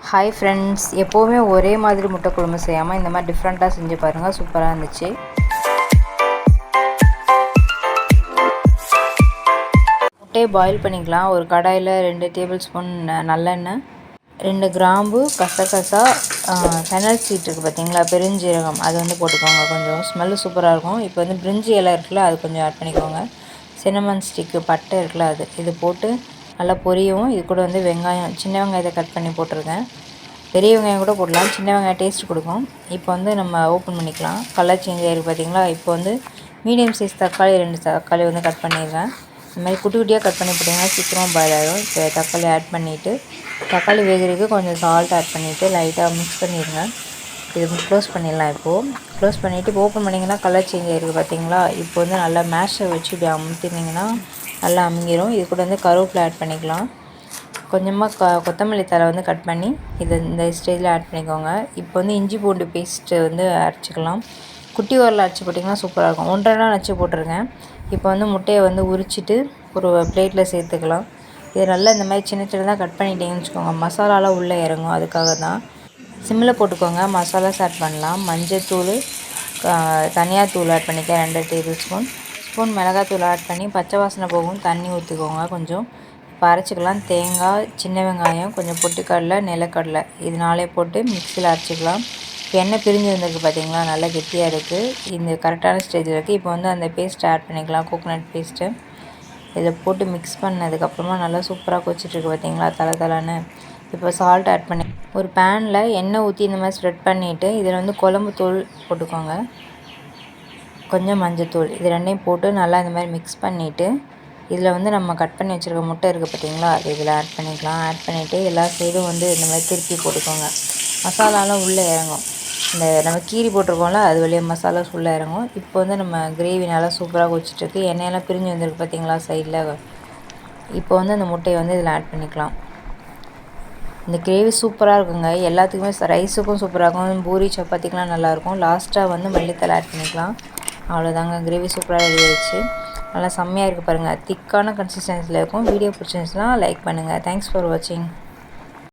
Hi friends, எப்போவுமே ஒரே மாதிரி முட்டை குழம்பு செய்யாமல் இந்த மாதிரி டிஃப்ரெண்ட்டாக செஞ்சு பாருங்கள். சூப்பராக இருந்துச்சு. முட்டையை பாயில் பண்ணிக்கலாம். ஒரு கடாயில் 2 டேபிள் ஸ்பூன் நல்லெண்ணெய், 2 கிராம்பு, கசகசா, ஃபெனல் சீட் இருக்குது பார்த்தீங்களா, பெருஞ்சீரகம், அது வந்து போட்டுக்கோங்க. கொஞ்சம் ஸ்மெல்லு சூப்பராக இருக்கும். இப்போ வந்து பிரிஞ்சி இலை இருக்குல்ல, அது கொஞ்சம் ஆட் பண்ணிக்கோங்க. சின்னமன் ஸ்டிக்கு, பட்டை இருக்குல்ல, அது இது போட்டு நல்லா பொரியவும். இது கூட வந்து வெங்காயம், சின்ன வெங்காயத்தை கட் பண்ணி போட்டிருக்கேன். பெரிய வெங்காயம் கூட போடலாம், சின்ன வெங்காயம் டேஸ்ட் கொடுக்கும். இப்போ வந்து நம்ம ஓப்பன் பண்ணிக்கலாம். கலர் சேஞ்ச் ஆகிருக்கு பார்த்தீங்களா. இப்போ வந்து மீடியம் சைஸ் தக்காளி 2 தக்காளி வந்து கட் பண்ணிடுறேன். இந்த மாதிரி குட்டி குட்டியாக கட் பண்ணி போட்டிங்கன்னா சீக்கிரமாக பாயில் ஆகிடும். இப்போ தக்காளி ஆட் பண்ணிவிட்டு, தக்காளி வேகிறதுக்கு கொஞ்சம் சால்ட் ஆட் பண்ணிவிட்டு லைட்டாக மிக்ஸ் பண்ணிடுங்க. இது க்ளோஸ் பண்ணிடலாம். இப்போது க்ளோஸ் பண்ணிவிட்டு இப்போ ஓப்பன் பண்ணிங்கன்னா கலர் சேஞ்ச் ஆகிருக்கு பார்த்தீங்களா. இப்போ வந்து நல்லா மேஷை வச்சு இப்படி அமுத்தினீங்கன்னா நல்லா அமுங்கிடும். இது கூட வந்து கருவேப்பிலை ஆட் பண்ணிக்கலாம். கொஞ்சமாக கொத்தமல்லி தழை வந்து கட் பண்ணி இந்த ஸ்டேஜில் ஆட் பண்ணிக்கோங்க. இப்போ வந்து இஞ்சி பூண்டு பேஸ்ட்டு வந்து அரைச்சிக்கலாம். குட்டி உரலில் அரைச்சி போட்டிங்கன்னா சூப்பராக இருக்கும். 1.5 நாள் அரைச்சி போட்டிருக்கேன். இப்போ வந்து முட்டையை வந்து உரிச்சிட்டு ஒரு பிளேட்டில் சேர்த்துக்கலாம். இது நல்லா இந்த மாதிரி சின்ன சின்னதாக கட் பண்ணிட்டீங்கன்னு வச்சுக்கோங்க, மசாலாலாம் உள்ளே இறங்கும். அதுக்காக தான் சிம்மில் போட்டுக்கோங்க. மசாலாஸ் ஆட் பண்ணலாம். மஞ்சத்தூள், தனியாத்தூள் ஆட் பண்ணிக்க 2 டேபிள் ஸ்பூன் மிளகாத்தூள் ஆட் பண்ணி பச்சை வாசனை போகும். தண்ணி ஊற்றிக்கோங்க கொஞ்சம். இப்போ அரைச்சிக்கலாம். தேங்காய், சின்ன வெங்காயம், கொஞ்சம் பொட்டுக்கடலை, நிலக்கடலை, இது 4 போட்டு மிக்சியில் அரைச்சிக்கலாம். இப்போ எண்ணெய் பிரிஞ்சு வந்திருக்கு பார்த்தீங்களா, நல்லா கெட்டியாக இருக்குது. இந்த கரெக்டான ஸ்டேஜில் இருக்குது. இப்போ வந்து அந்த பேஸ்ட்டை ஆட் பண்ணிக்கலாம், கோகோனட் பேஸ்ட்டு. இதை போட்டு மிக்ஸ் பண்ணதுக்கப்புறமா நல்லா சூப்பராக கொச்சிட்ருக்கு பார்த்தீங்களா, தலைன்னு. இப்போ சால்ட் ஆட் பண்ணி ஒரு பேனில் எண்ணெய் ஊற்றி இந்த மாதிரி ஸ்ப்ரெட் பண்ணிவிட்டு இதில் வந்து குழம்பு தூள் போட்டுக்கோங்க, கொஞ்சம் மஞ்சத்தூள், இது 2 போட்டு நல்லா இந்த மாதிரி மிக்ஸ் பண்ணிவிட்டு இதில் வந்து நம்ம கட் பண்ணி வச்சுருக்க முட்டை இருக்குது பார்த்தீங்களா, அது இதில் ஆட் பண்ணிக்கலாம். ஆட் பண்ணிவிட்டு எல்லா சைடும் வந்து இந்த மாதிரி திருப்பி போட்டுக்கோங்க. மசாலாலாம் உள்ளே இறங்கும். இந்த நம்ம கீரி போட்டிருக்கோம்ல, அது வழியாக மசாலாஸ் உள்ளே இறங்கும். இப்போ வந்து நம்ம கிரேவி நல்லா சூப்பராக கொச்சிட்ருக்கு. எண்ணெயெல்லாம் பிரிஞ்சு வந்துருக்கு பார்த்தீங்களா சைடில். இப்போ வந்து அந்த முட்டையை வந்து இதில் ஆட் பண்ணிக்கலாம். இந்த கிரேவி சூப்பராக இருக்குங்க. எல்லாத்துக்குமே ரைஸுக்கும் சூப்பராக இருக்கும், பூரி சப்பாத்திக்கெலாம் நல்லாயிருக்கும். லாஸ்ட்டாக வந்து மல்லித்தலை ஆட் பண்ணிக்கலாம். அவ்வளோதாங்க, கிரேவி சூப்பராக ரெடி ஆயிடுச்சு. நல்லா செம்மையாக இருக்குது பாருங்கள். திக்கான கன்சிஸ்டன்சியில் இருக்கும். வீடியோ பிடிச்சிருந்துச்சுன்னா லைக் பண்ணுங்கள். தேங்க்ஸ் ஃபார் வாட்சிங்.